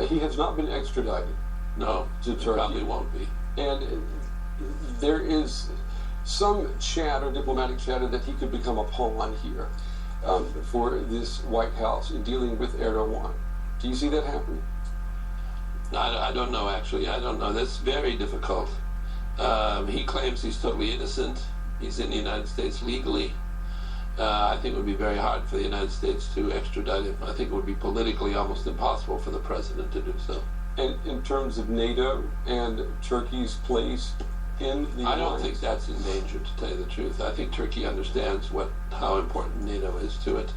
Speaker 13: he has not been extradited.
Speaker 19: No,
Speaker 13: to Turkey.
Speaker 19: Probably won't be.
Speaker 13: And there is some chatter, diplomatic chatter, that he could become a pawn here for this White House in dealing with Erdogan. Do you see that happening?
Speaker 19: I don't know, actually. I don't know. That's very difficult. He claims he's totally innocent. He's in the United States legally. I think it would be very hard for the United States to extradite him. I think it would be politically almost impossible for the president to do so.
Speaker 13: And in terms of NATO and Turkey's place in the
Speaker 19: I don't think that's in danger, to tell you the truth. I think Turkey understands how important NATO is to it.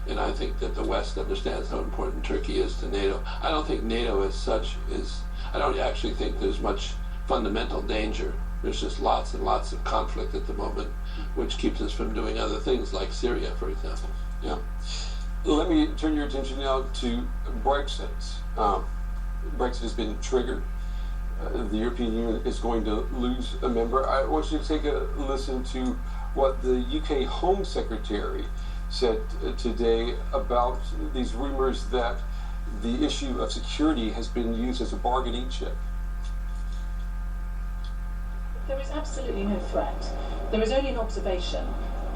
Speaker 19: And I think that the West understands how important Turkey is to NATO. I don't think NATO as such I don't actually think there's much fundamental danger. There's just lots and lots of conflict at the moment, which keeps us from doing other things like Syria, for example.
Speaker 13: Yeah. Let me turn your attention now to Brexit. Brexit has been triggered. The European Union is going to lose a member. I want you to take a listen to what the UK Home Secretary said today about these rumors that the issue of security has been used as a bargaining chip?
Speaker 1: There is absolutely no threat. There is only an observation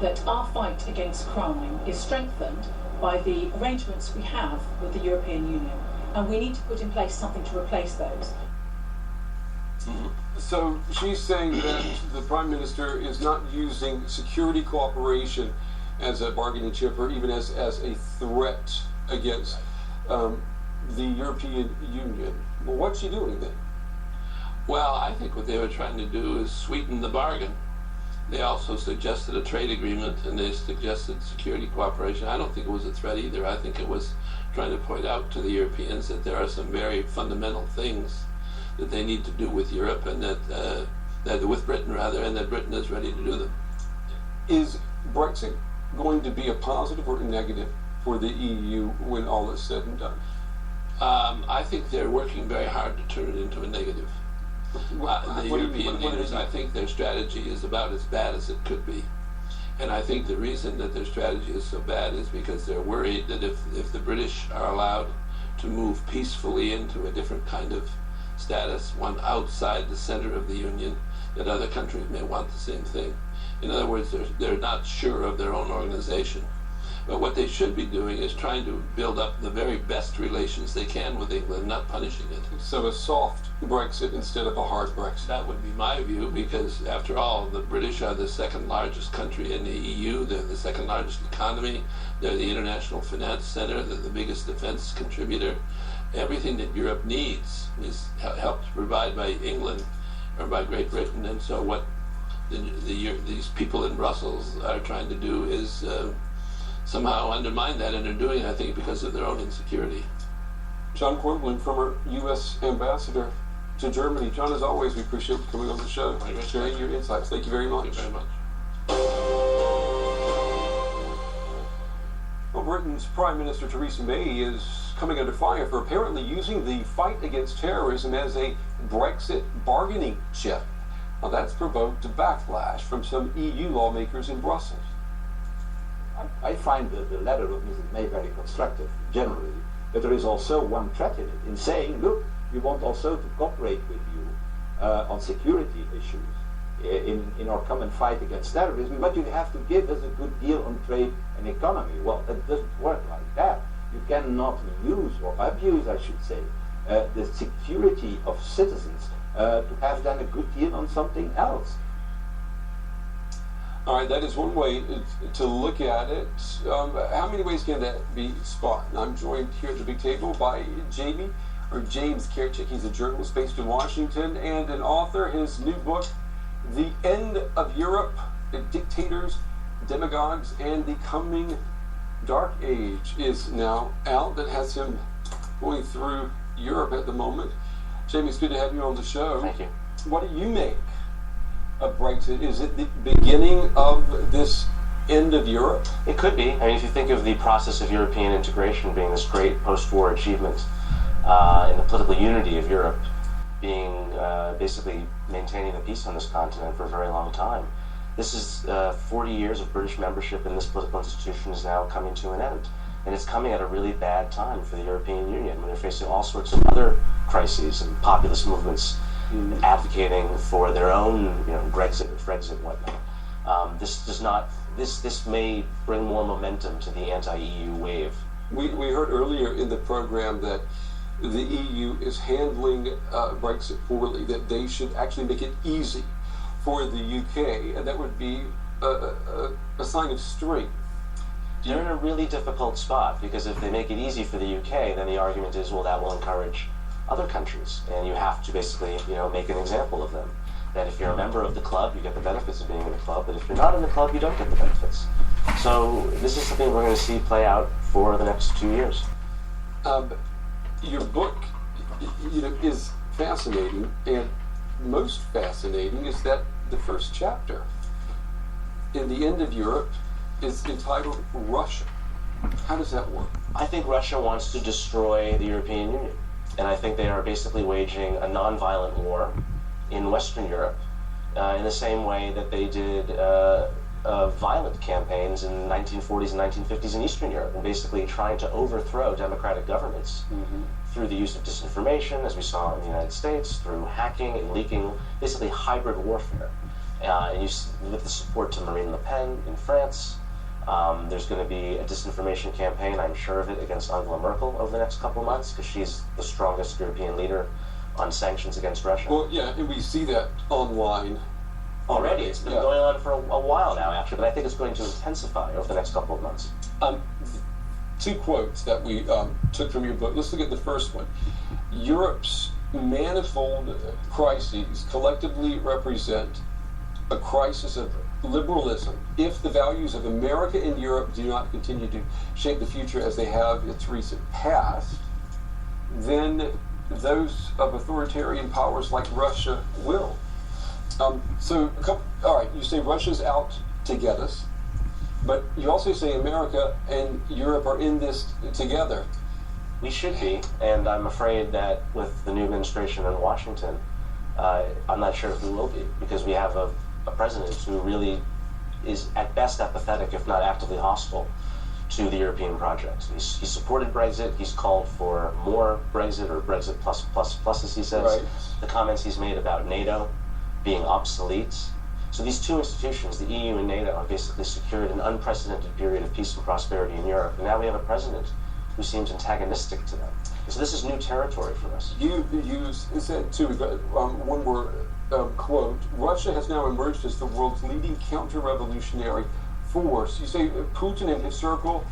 Speaker 1: that our fight against crime is strengthened by the arrangements we have with the European Union, and we need to put in place something to replace those.
Speaker 13: So she's saying that the Prime Minister is not using security cooperation as a bargaining chip or even as a threat against the European Union. Well, what's she doing then?
Speaker 19: Well, I think what they were trying to do is sweeten the bargain. They also suggested a trade agreement, and they suggested security cooperation. I don't think it was a threat either. I think it was trying to point out to the Europeans that there are some very fundamental things that they need to do with Europe, and that with Britain rather, and that Britain is ready to do them.
Speaker 13: Is Brexit going to be a positive or a negative for the EU when all is said and done?
Speaker 19: I think they're working very hard to turn it into a negative. The European leaders, I think their strategy is about as bad as it could be. And I think the reason that their strategy is so bad is because they're worried that if the British are allowed to move peacefully into a different kind of status, one outside the center of the Union, that other countries may want the same thing. In other words, they're not sure of their own organization. But what they should be doing is trying to build up the very best relations they can with England, not punishing it.
Speaker 13: So a soft Brexit instead of a hard Brexit.
Speaker 19: That would be my view, because after all, the British are the second largest country in the EU. They're the second largest economy. They're the international finance center. They're the biggest defense contributor. Everything that Europe needs is helped provide by England or by Great Britain. And so what these people in Brussels are trying to do is somehow undermine that, and they're doing it, I think, because of their own insecurity.
Speaker 13: John Cornblum, former U.S. ambassador to Germany. John, as always, we appreciate you coming on the show, sharing your insights. Thank you very much.
Speaker 19: Thank you very much.
Speaker 13: Well, Britain's Prime Minister Theresa May is coming under fire for apparently using the fight against terrorism as a Brexit bargaining chip. Now, that's provoked a backlash from some EU lawmakers in Brussels.
Speaker 3: I find the letter of Mrs. May very constructive, generally, but there is also one threat in it, in saying, look, we want also to cooperate with you on security issues in our common fight against terrorism, but you have to give us a good deal on trade and economy. Well, it doesn't work like that. You cannot use, or abuse, I should say, the security of citizens to have done a good deal on something else.
Speaker 13: All right, that is one way to look at it. How many ways can that be spot? I'm joined here at the big table by James Kierchik. He's a journalist based in Washington and an author. His new book, The End of Europe, Dictators, Demagogues, and the Coming Dark Age, is now out. That has him going through Europe at the moment. Jamie, it's good to have you on the show.
Speaker 22: Thank you.
Speaker 13: What do you make of Brexit? Is it the beginning of this end of Europe?
Speaker 22: It could be. I mean, if you think of the process of European integration being this great post-war achievement in the political unity of Europe, being basically maintaining the peace on this continent for a very long time. This is 40 years of British membership in this political institution is now coming to an end. And it's coming at a really bad time for the European Union when they're facing all sorts of other crises and populist movements advocating for their own, Brexit, whatnot. This may bring more momentum to the anti-EU wave.
Speaker 13: We heard earlier in the program that the EU is handling Brexit poorly, that they should actually make it easy for the UK, and that would be a sign of strength.
Speaker 22: They're in a really difficult spot, because if they make it easy for the UK, then the argument is, well, that will encourage other countries, and you have to basically, make an example of them. That if you're a member of the club, you get the benefits of being in the club, but if you're not in the club, you don't get the benefits. So this is something we're going to see play out for the next 2 years.
Speaker 13: Your book, is fascinating, and most fascinating is that the first chapter in The End of Europe is entitled Russia. How does that work?
Speaker 22: I think Russia wants to destroy the European Union, and I think they are basically waging a non-violent war in Western Europe in the same way that they did violent campaigns in the 1940s and 1950s in Eastern Europe, and basically trying to overthrow democratic governments through the use of disinformation, as we saw in the United States, through hacking and leaking, basically hybrid warfare. And with the support to Marine Le Pen in France, there's going to be a disinformation campaign, I'm sure of it, against Angela Merkel over the next couple of months, because she's the strongest European leader on sanctions against Russia.
Speaker 13: Well, yeah, and we see that online.
Speaker 22: Already. It's been going on for a while now, actually, but I think it's going to intensify over the next couple of months.
Speaker 13: Two quotes that we took from your book. Let's look at the first one. Europe's manifold crises collectively represent a crisis of liberalism. If the values of America and Europe do not continue to shape the future as they have its recent past, then those of authoritarian powers like Russia will. All right, you say Russia's out to get us, but you also say America and Europe are in this together.
Speaker 22: We should be, and I'm afraid that with the new administration in Washington, I'm not sure if we will be, because we have a president who really is at best apathetic, if not actively hostile, to the European project. He's supported Brexit. He's called for more Brexit, or Brexit plus, as he says.
Speaker 13: Right.
Speaker 22: The comments he's made about NATO being obsolete. So these two institutions, the EU and NATO, have basically secured an unprecedented period of peace and prosperity in Europe. And now we have a president who seems antagonistic to them. So this is new territory for us.
Speaker 13: You said, too, one more quote, Russia has now emerged as the world's leading counter-revolutionary force. You say Putin and his circle,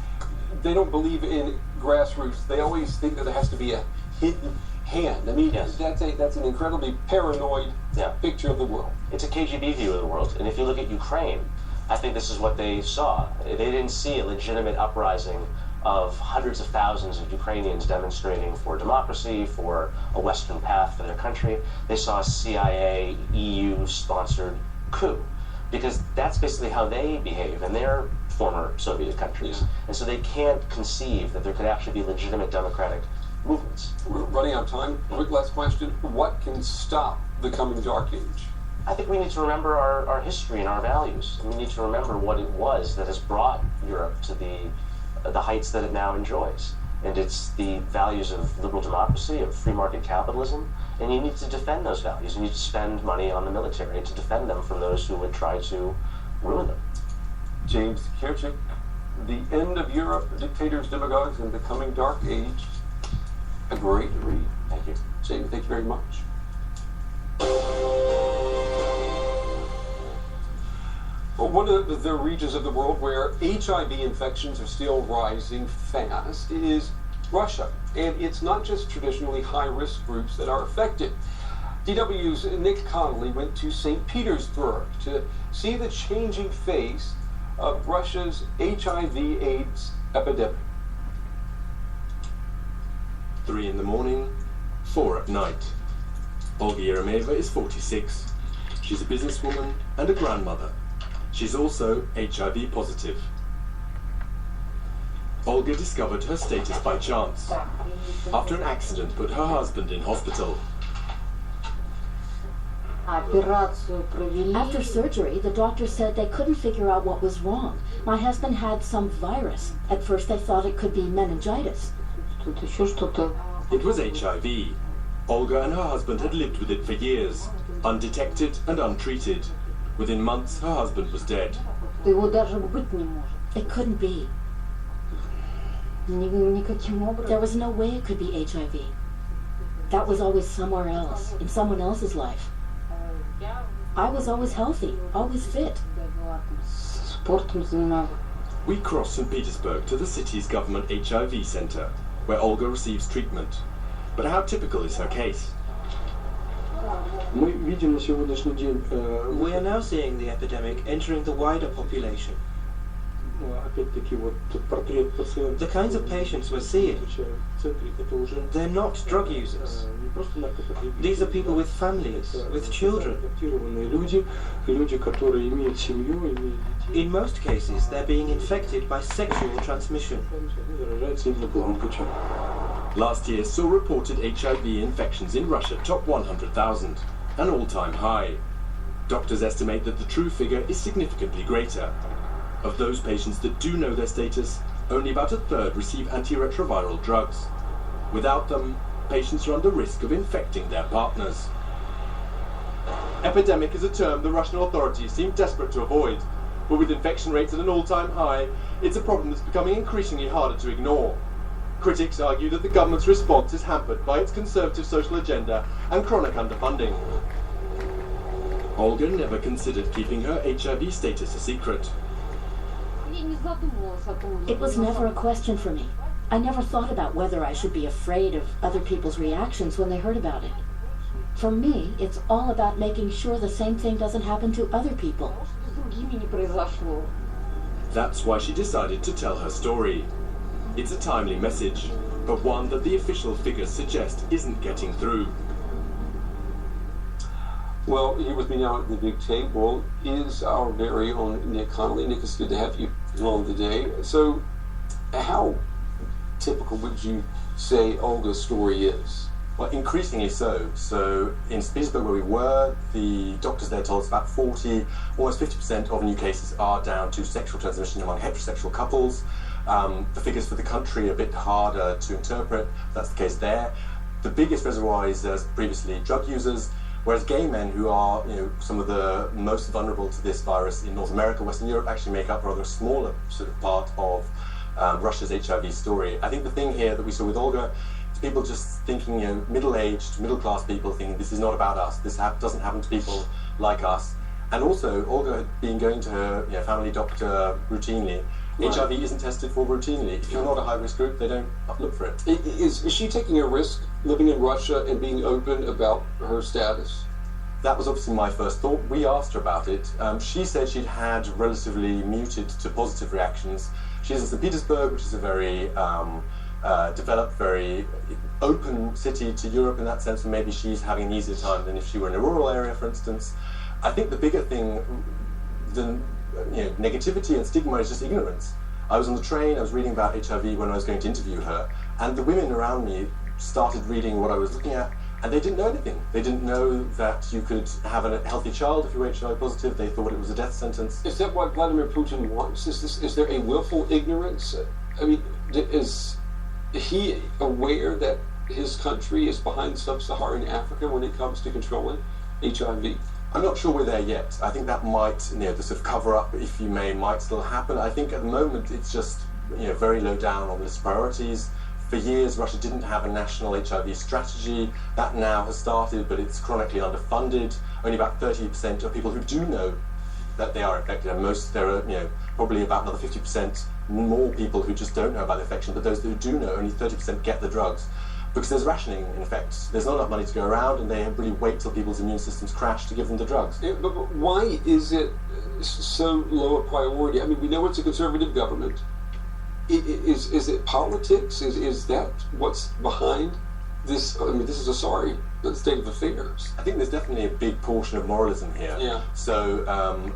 Speaker 13: they don't believe in grassroots. They always think that there has to be a hidden hand. I mean,
Speaker 22: yes.
Speaker 13: That's an incredibly paranoid picture of the world.
Speaker 22: It's a KGB view of the world. And if you look at Ukraine, I think this is what they saw. They didn't see a legitimate uprising of hundreds of thousands of Ukrainians demonstrating for democracy, for a Western path for their country. They saw a CIA, EU-sponsored coup, because that's basically how they behave in their former Soviet countries. And so they can't conceive that there could actually be legitimate democratic movements.
Speaker 13: We're running out of time. Quick last question. What can stop the coming dark age?
Speaker 22: I think we need to remember our history and our values. And we need to remember what it was that has brought Europe to the heights that it now enjoys. And it's the values of liberal democracy, of free market capitalism, and you need to defend those values. You need to spend money on the military to defend them from those who would try to ruin them.
Speaker 13: James Kierchik, The End of Europe, Dictators, Demagogues, and the Coming Dark Age. A great read.
Speaker 22: Thank you.
Speaker 13: Jamie, thank you very much. Well, one of the regions of the world where HIV infections are still rising fast is Russia. And it's not just traditionally high-risk groups that are affected. DW's Nick Connolly went to St. Petersburg to see the changing face of Russia's HIV/AIDS epidemic.
Speaker 2: 3 in the morning, 4 at night. Olga Yeremeva is 46. She's a businesswoman and a grandmother. She's also HIV positive. Olga discovered her status by chance, after an accident put her husband in hospital.
Speaker 4: After surgery, the doctor said they couldn't figure out what was wrong. My husband had some virus. At first they thought it could be meningitis.
Speaker 2: It was HIV. Olga and her husband had lived with it for years, undetected and untreated. Within months, her husband was dead.
Speaker 4: It couldn't be. There was no way it could be HIV. That was always somewhere else, in someone else's life. I was always healthy, always fit.
Speaker 2: We cross St. Petersburg to the city's government HIV center, where Olga receives treatment. But how typical is her case?
Speaker 21: We are now seeing the epidemic entering the wider population. The kinds of patients we're seeing, they're not drug users. These are people with families, with children. In most cases, they're being infected by sexual transmission.
Speaker 2: Last year saw reported HIV infections in Russia top 100,000, an all-time high. Doctors estimate that the true figure is significantly greater. Of those patients that do know their status, only about a third receive antiretroviral drugs. Without them, patients are under risk of infecting their partners. Epidemic is a term the Russian authorities seem desperate to avoid, but with infection rates at an all-time high, it's a problem that's becoming increasingly harder to ignore. Critics argue that the government's response is hampered by its conservative social agenda and chronic underfunding. Olga never considered keeping her HIV status a secret.
Speaker 4: It was never a question for me. I never thought about whether I should be afraid of other people's reactions when they heard about it. For me, it's all about making sure the same thing doesn't happen to other people.
Speaker 2: That's why she decided to tell her story. It's a timely message, but one that the official figures suggest isn't getting through.
Speaker 13: Well, here with me now at the big table is our very own Nick Connolly. Nick, it's good to have you along today. So, how typical would you say Olga's story is?
Speaker 2: Well, increasingly so. So, in Petersburg, where we were, the doctors there told us about 40, almost 50% of new cases are down to sexual transmission among heterosexual couples. The figures for the country are a bit harder to interpret. That's the case there. The biggest reservoir is, as previously, drug users. Whereas gay men, who are some of the most vulnerable to this virus in North America, Western Europe, actually make up a rather smaller sort of part of Russia's HIV story. I think the thing here that we saw with Olga is people just thinking, middle-aged, middle-class people thinking this is not about us. This doesn't happen to people like us. And also, Olga had been going to her family doctor routinely. Right. HIV isn't tested for routinely. If you're not a high-risk group, they don't look for it.
Speaker 13: Is she taking a risk living in Russia and being open about her status?
Speaker 2: That was obviously my first thought. We asked her about it. She said she'd had relatively muted to positive reactions. She's in St. Petersburg, which is a very developed, very open city to Europe in that sense, and maybe she's having an easier time than if she were in a rural area, for instance. I think the bigger thing than negativity and stigma is just ignorance. I was on the train, I was reading about HIV when I was going to interview her, and the women around me started reading what I was looking at, and they didn't know anything. They didn't know that you could have a healthy child if you were HIV positive. They thought it was a death sentence.
Speaker 13: Is that what Vladimir Putin wants? Is there a willful ignorance? I mean, is he aware that his country is behind sub-Saharan Africa when it comes to controlling HIV?
Speaker 2: I'm not sure we're there yet. I think that might, the sort of cover-up, if you may, might still happen. I think at the moment it's just, very low down on the list of priorities. For years, Russia didn't have a national HIV strategy. That now has started, but it's chronically underfunded. Only about 30% of people who do know that they are infected, and there are, probably about another 50% more people who just don't know about the infection, but those who do know, only 30% get the drugs. Because there's rationing, in effect. There's not enough money to go around, and they really wait till people's immune systems crash to give them the drugs.
Speaker 13: Yeah, but why is it so low a priority? I mean, we know it's a conservative government. Is it politics? Is that what's behind this? I mean, this is a sorry state of affairs.
Speaker 2: I think there's definitely a big portion of moralism here.
Speaker 13: Yeah.
Speaker 2: So,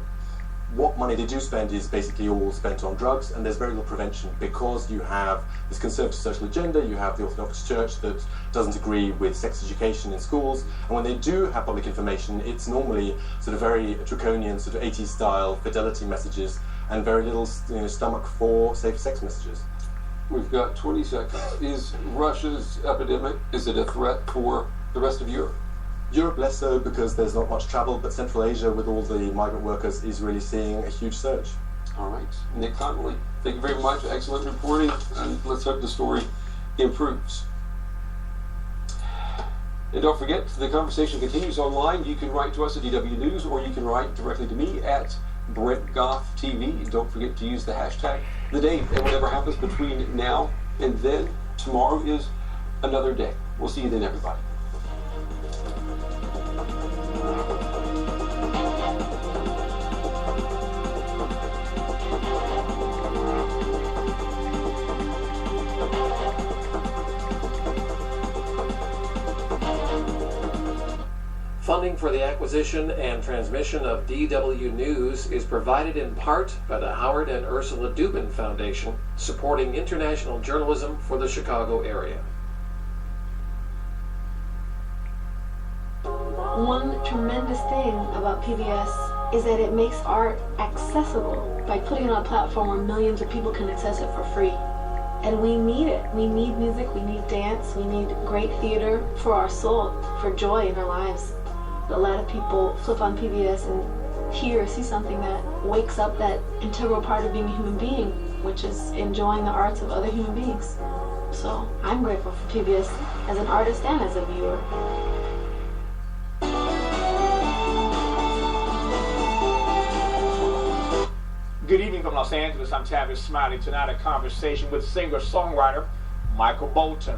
Speaker 2: what money they do spend is basically all spent on drugs, and there's very little prevention because you have this conservative social agenda, you have the Orthodox Church that doesn't agree with sex education in schools, and when they do have public information, it's normally sort of very draconian, sort of 80s style fidelity messages, and very little stomach for safe sex messages.
Speaker 13: We've got 20 seconds. Is Russia's epidemic, is it a threat for the rest of Europe?
Speaker 2: Europe less so because there's not much travel, but Central Asia with all the migrant workers is really seeing a huge surge.
Speaker 13: All right. Nick Connolly, thank you very much. Excellent reporting, and let's hope the story improves. And don't forget, the conversation continues online. You can write to us at DW News, or you can write directly to me at Brent Goff TV. Don't forget to use the hashtag the day, and whatever happens between now and then, tomorrow is another day. We'll see you then, everybody.
Speaker 8: Funding for the acquisition and transmission of DW News is provided in part by the Howard and Ursula Dubin Foundation, supporting international journalism for the Chicago area.
Speaker 6: One tremendous thing about PBS is that it makes art accessible by putting it on a platform where millions of people can access it for free. And we need it. We need music, we need dance, we need great theater for our soul, for joy in our lives. A lot of people flip on PBS and see something that wakes up that integral part of being a human being, which is enjoying the arts of other human beings. So I'm grateful for PBS as an artist and as a viewer.
Speaker 7: Good evening from Los Angeles. I'm Tavis Smiley. Tonight, a conversation with singer-songwriter Michael Bolton.